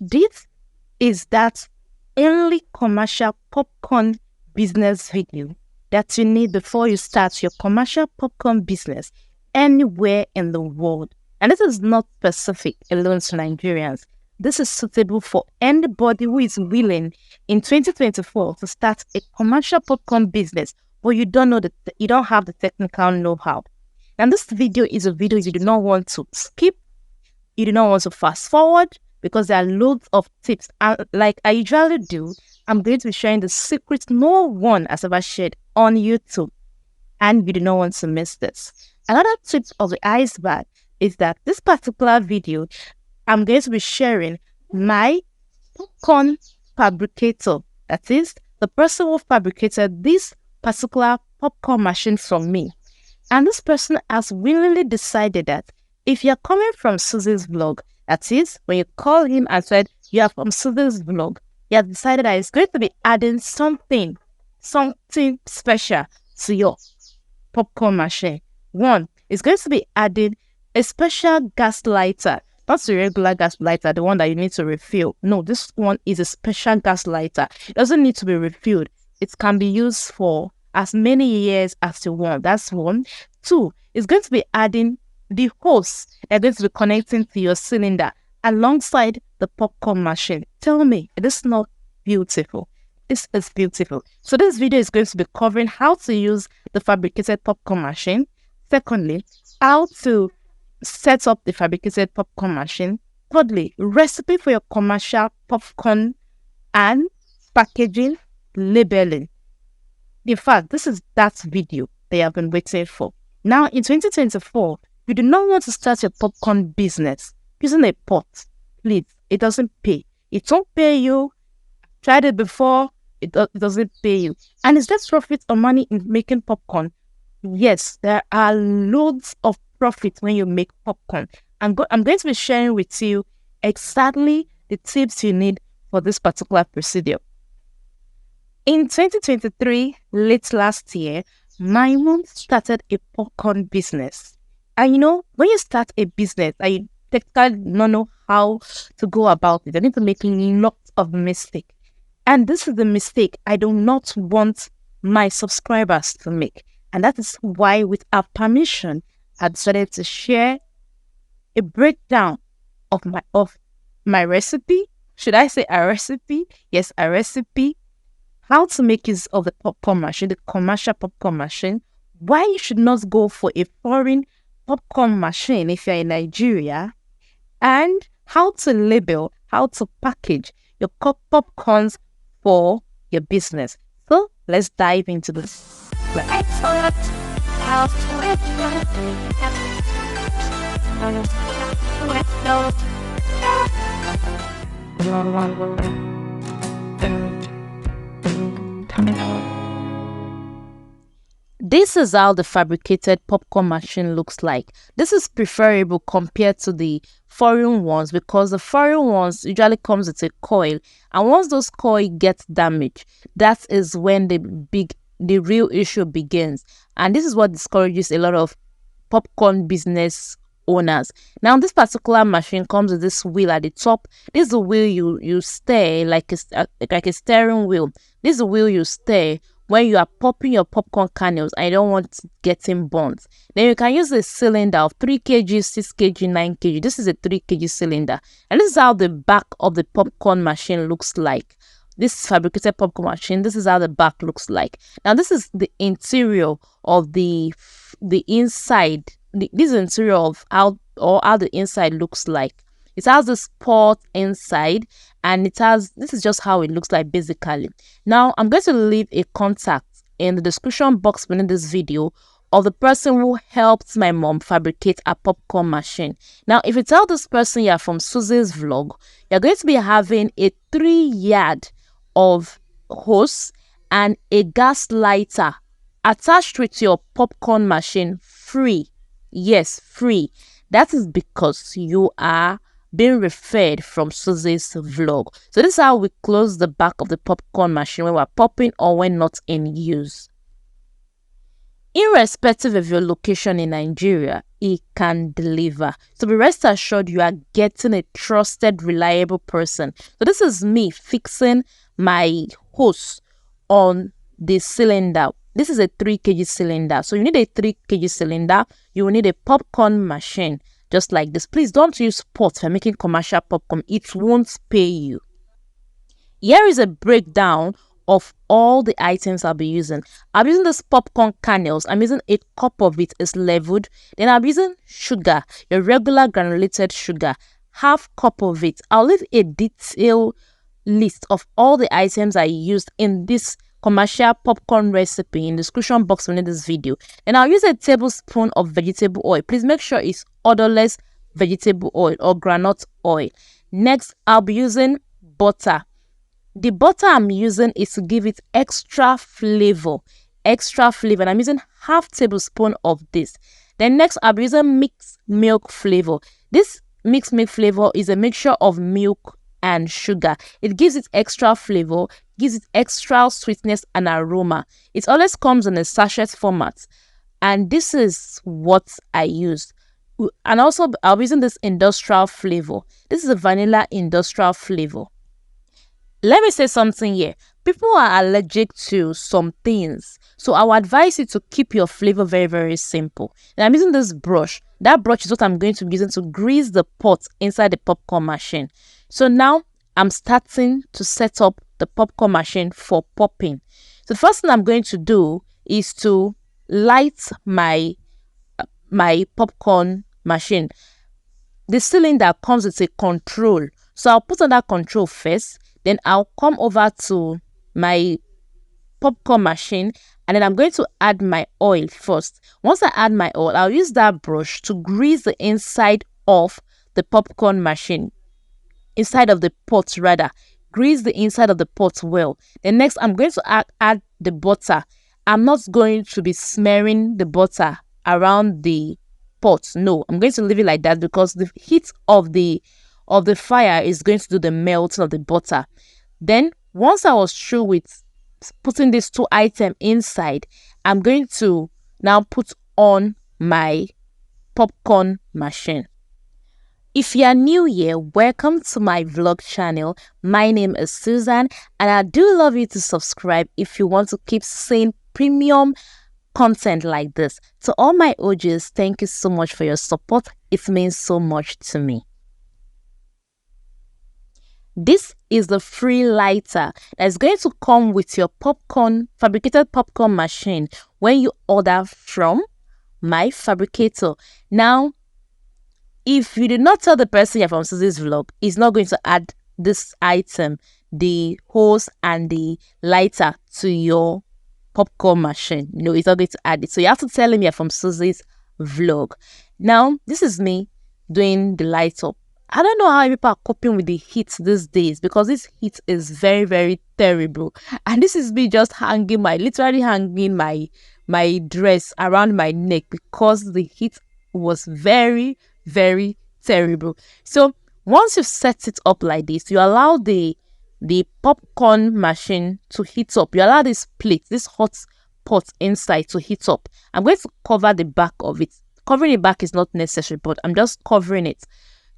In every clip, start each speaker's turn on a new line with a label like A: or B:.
A: This is that only commercial popcorn business video that you need before you start your commercial popcorn business anywhere in the world. And this is not specific alone to Nigerians. This is suitable for anybody who is willing in 2024 to start a commercial popcorn business, but you don't know that you don't have the technical know-how. And this video is a video you do not want to skip. You do not want to fast forward because there are loads of tips. And like I usually do, I'm going to be sharing the secrets no one has ever shared on YouTube. And you do not want to miss this. Another tip of the iceberg is that this particular video, I'm going to be sharing my popcorn fabricator. That is, the person who fabricated this particular popcorn machine from me. And this person has willingly decided that if you're coming from Sussy's vlog, that is, when you call him and said you are from Sussy's vlog, he has decided that he's going to be adding something special to your popcorn machine. One, it's going to be adding a special gas lighter. Not the regular gas lighter, the one that you need to refill. No, this one is a special gas lighter. It doesn't need to be refilled. It can be used for as many years as you want. That's one. Two, it's going to be adding the hose that's going to be connecting to your cylinder alongside the popcorn machine. Tell me, it is not beautiful. This is beautiful. So this video is going to be covering how to use the fabricated popcorn machine. Secondly, how to set up the fabricated popcorn machine. Thirdly, recipe for your commercial popcorn and packaging, labeling. In fact, this is that video that you have been waiting for. Now, in 2024, you do not want to start your popcorn business using a pot. Please, it doesn't pay. It won't pay you. I've tried it before. It doesn't pay you. And is there profit or money in making popcorn? Yes, there are loads of profit when you make popcorn. I'm going to be sharing with you exactly the tips you need for this particular procedure. In 2023, late last year, my mom started a popcorn business. And you know, when you start a business, I technically don't know how to go about it. I need to make lots of mistakes. And this is the mistake I do not want my subscribers to make. And that is why, with our permission, I decided to share a breakdown of my recipe. Should I say a recipe? Yes, a recipe. How to make use of the popcorn machine, the commercial popcorn machine. Why you should not go for a foreign popcorn machine if you're in Nigeria. And how to label, how to package your popcorns for your business. So let's dive into this. This is how the fabricated popcorn machine looks like. This is preferable compared to the foreign ones because the foreign ones usually comes with a coil, and once those coil gets damaged, that is when the real issue begins. And this is what discourages a lot of popcorn business owners. Now, this particular machine comes with this wheel at the top. This is the wheel you steer like a steering wheel. This is the wheel you steer when you are popping your popcorn kernels and you don't want to get in burnt. Then you can use a cylinder of 3 kg, 6 kg, 9 kg. This is a 3 kg cylinder. And this is how the back of the popcorn machine looks like. This fabricated popcorn machine, this is how the back looks like. Now, this is the interior of the inside. This is the interior of how the inside looks like. It has this port inside, and this is just how it looks like basically. Now, I'm going to leave a contact in the description box beneath this video of the person who helped my mom fabricate a popcorn machine. Now, if you tell this person you're from Sussy's vlog, you're going to be having a 3-yard of hose and a gas lighter attached with your popcorn machine free. Yes, free. That is because you are being referred from Sussy's vlog. So this is how we close the back of the popcorn machine when we're popping or when not in use. Irrespective of your location in Nigeria, it can deliver. So be rest assured you are getting a trusted, reliable person. So this is me fixing my hose on the cylinder. This is a 3 kg cylinder. So you need a 3 kg cylinder. You will need a popcorn machine just like this. Please don't use pots for making commercial popcorn. It won't pay you. Here is a breakdown of all the items I'll be using. I'm using this popcorn kernels. I'm using a cup of it is leveled. Then I'm using sugar, your regular granulated sugar, half cup of it. I'll leave a detailed list of all the items I used in this commercial popcorn recipe in the description box beneath this video. And I'll use a tablespoon of vegetable oil. Please make sure it's odorless vegetable oil or groundnut oil. Next, I'll be using butter. The butter I'm using is to give it extra flavor. And I'm using half tablespoon of this. Then next, I'll be using mixed milk flavor. This mixed milk flavor is a mixture of milk and sugar. It gives it extra flavor, gives it extra sweetness and aroma. It always comes in a sachet format. And this is what I use. And also, I'll be using this industrial flavor. This is a vanilla industrial flavor. Let me say something here. People are allergic to some things. So I would advise you to keep your flavor very, very simple. And I'm using this brush. That brush is what I'm going to be using to grease the pot inside the popcorn machine. So now I'm starting to set up the popcorn machine for popping. So the first thing I'm going to do is to light my popcorn machine. The cylinder comes with a control. So I'll put on that control first. Then I'll come over to my popcorn machine and then I'm going to add my oil first. Once I add my oil, I'll use that brush to grease the inside of the popcorn machine. Inside of the pot rather. Grease the inside of the pot well. Then next, I'm going to add the butter. I'm not going to be smearing the butter around the pot. No, I'm going to leave it like that because the heat of the fire is going to do the melting of the butter. Then once I was through with putting these two items inside, I'm going to now put on my popcorn machine. If you are new here, welcome to my vlog channel. My name is Susan and I do love you to subscribe if you want to keep seeing premium content like this. To all my OGs, thank you so much for your support. It means so much to me. This is the free lighter that's going to come with your fabricated popcorn machine when you order from my fabricator. Now, if you did not tell the person you're from Sussy's vlog, it's not going to add this item, the hose and the lighter, to your popcorn machine. No, it's not going to add it. So you have to tell him you're from Sussy's vlog. Now, this is me doing the light up. I don't know how people are coping with the heat these days because this heat is very, very terrible. And this is me just literally hanging my dress around my neck because the heat was very, very terrible. So once you've set it up like this, you allow the popcorn machine to heat up. You allow this plate, this hot pot inside to heat up. I'm going to cover the back of it. Covering the back is not necessary, but I'm just covering it.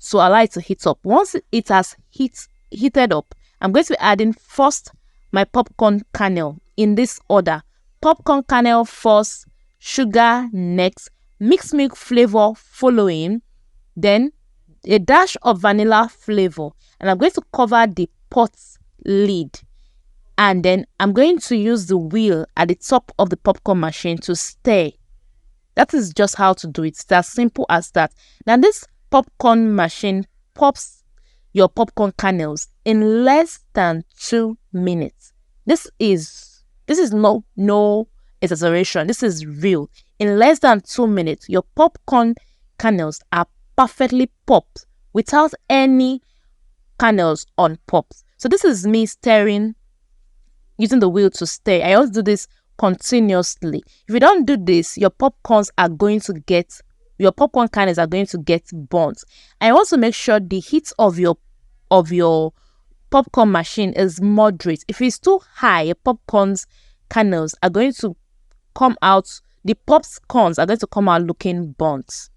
A: So allow it to heat up. Once it has heated up, I'm going to be adding first my popcorn kernel in this order. Popcorn kernel first, sugar next, mixed milk flavor following, then a dash of vanilla flavor. And I'm going to cover the pot lid. And then I'm going to use the wheel at the top of the popcorn machine to stir. That is just how to do it. It's as simple as that. Now this popcorn machine pops your popcorn kernels in less than 2 minutes. This is no exaggeration. This is real. In less than 2 minutes, your popcorn kernels are perfectly popped without any kernels on pops. So this is me stirring, using the wheel to stir. I also do this continuously. If you don't do this, your popcorn kernels are going to get burnt. I also make sure the heat of your popcorn machine is moderate. If it's too high, your popcorn kernels are going to come out the popcorns are going to come out looking burnt.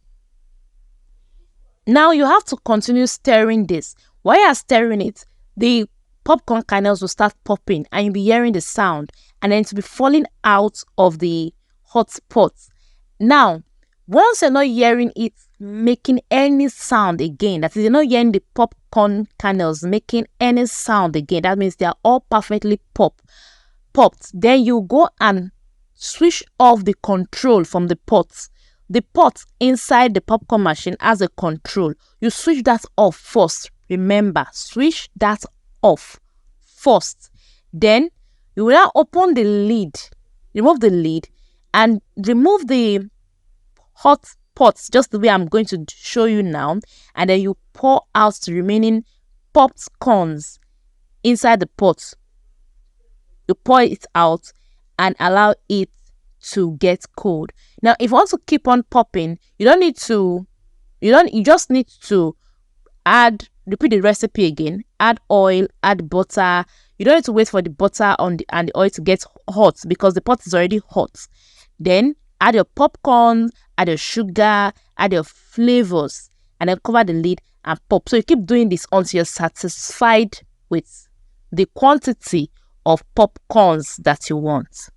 A: Now you have to continue stirring this. While you are stirring it, the popcorn kernels will start popping and you'll be hearing the sound, and then to be falling out of the hot pot. Now, once you're not hearing it making any sound again, that is, you're not hearing the popcorn kernels making any sound again, that means they are all perfectly popped. Then you go and switch off the control from the pot. The pot inside the popcorn machine has a control. You switch that off first. Remember, switch that off first. Then you will now open the lid, remove the lid, and remove the hot pots just the way I'm going to show you now. And then you pour out the remaining popped corns inside the pot. You pour it out and allow it to get cold. Now, if you want to keep on popping, you just need to repeat the recipe again. Add oil, add butter. You don't need to wait for the butter and the oil to get hot because the pot is already hot. Then add your popcorn, add your sugar, add your flavors, and then cover the lid and pop. So you keep doing this until you're satisfied with the quantity of popcorns that you want.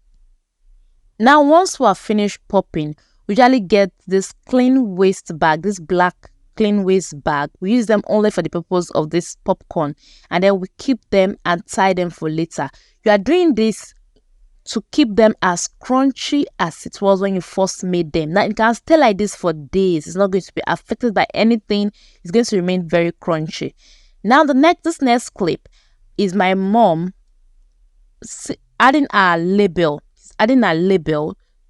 A: Now, once we are finished popping, we usually get this clean waste bag, this black clean waste bag. We use them only for the purpose of this popcorn, and then we keep them and tie them for later. You are doing this to keep them as crunchy as it was when you first made them. Now, it can stay like this for days. It's not going to be affected by anything. It's going to remain very crunchy. Now, this next clip is my mom adding a label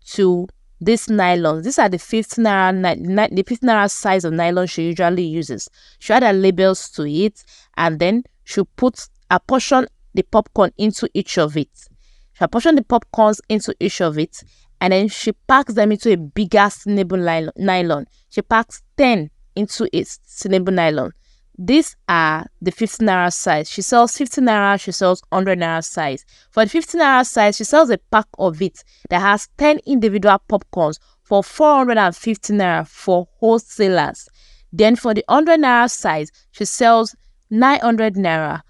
A: to this nylon. These are the 15 naira size of nylon she usually uses. She add her labels to it, and then she put a portion the popcorn into each of it. She portion the popcorns into each of it, and then she packs them into a bigger sealable nylon. She packs 10 into a sealable nylon. These are the 15 naira size. She sells 50 naira, she sells 100 naira size. For the 50 naira size, she sells a pack of it that has 10 individual popcorns for 450 naira for wholesalers. Then for the 100 naira size, she sells 900 naira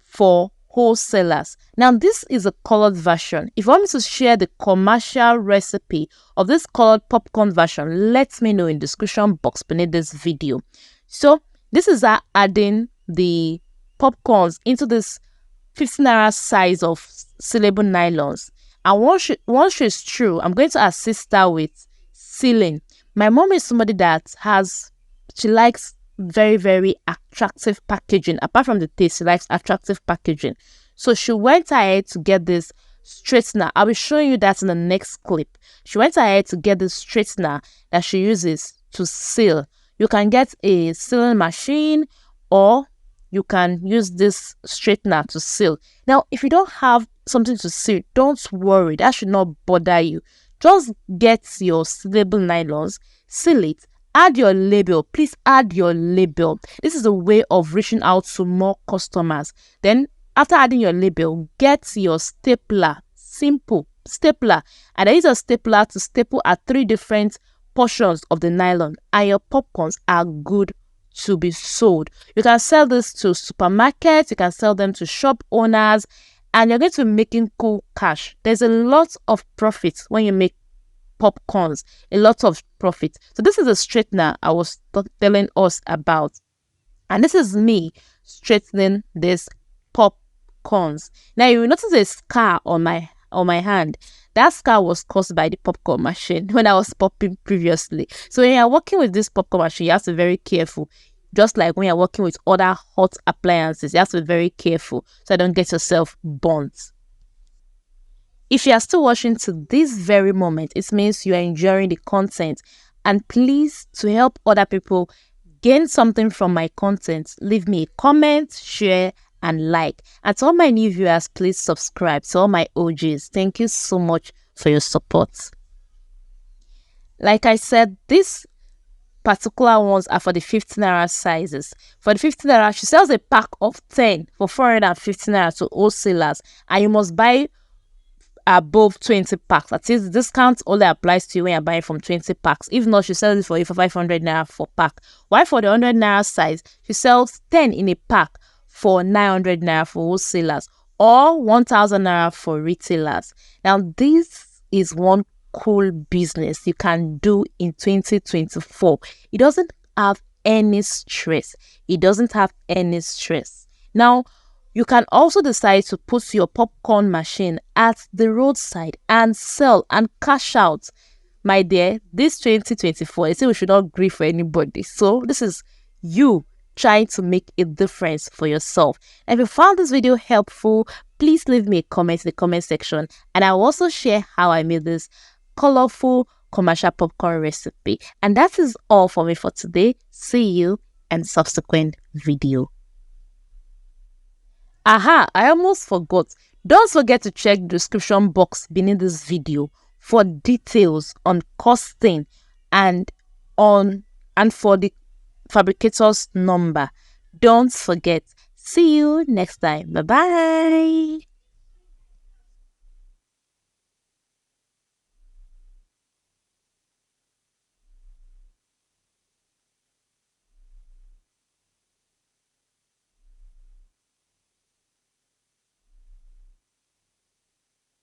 A: for wholesalers. Now, this is a colored version. If you want me to share the commercial recipe of this colored popcorn version, let me know in the description box beneath this video. So, this is her adding the popcorns into this 15 naira size of sealable nylons. And once she's through, I'm going to assist her with sealing. My mom is somebody that she likes very, very attractive packaging. Apart from the taste, she likes attractive packaging. So she went ahead to get this straightener. I'll be showing you that in the next clip. She went ahead to get this straightener that she uses to seal. You can get a sealing machine, or you can use this straightener to seal. Now, if you don't have something to seal, don't worry. That should not bother you. Just get your sealable nylons, seal it, add your label. Please add your label. This is a way of reaching out to more customers. Then, after adding your label, get your stapler. Simple stapler. And I use a stapler to staple at 3 different portions of the nylon, and your popcorns are good to be sold. You can sell this to supermarkets, you can sell them to shop owners, and you're going to be making cool cash. There's a lot of profit when you make popcorns, a lot of profit. So this is a straightener I was telling us about, and this is me straightening this popcorns. Now you will notice a scar on my hand. That scar was caused by the popcorn machine when I was popping previously. So when you're working with this popcorn machine, you have to be very careful. Just like when you're working with other hot appliances, you have to be very careful so you don't get yourself burnt. If you are still watching to this very moment, it means you are enjoying the content. And please, to help other people gain something from my content, leave me a comment, share, and like. And to all my new viewers, please subscribe. To all my OGs, thank you so much for your support. Like I said, these particular ones are for the 15 naira sizes. For the 15 naira, she sells a pack of 10 for 450 naira to wholesalers, and you must buy above 20 packs. That is, discount only applies to you when you're buying from 20 packs. If not, she sells it for you for 500 naira for pack. While for the 100 naira size, she sells 10 in a pack for 900 naira for wholesalers or 1000 naira for retailers. Now, this is one cool business you can do in 2024. It doesn't have any stress. It doesn't have any stress. Now, you can also decide to put your popcorn machine at the roadside and sell and cash out. My dear, this 2024, they say we should not grieve for anybody. So this is you trying to make a difference for yourself. And if you found this video helpful, please leave me a comment in the comment section. And I'll also share how I made this colorful commercial popcorn recipe. And that is all for me for today. See you in subsequent video. Aha, I almost forgot. Don't forget to check the description box beneath this video for details on costing and for the fabricator's number. Don't forget. See you next time. Bye bye.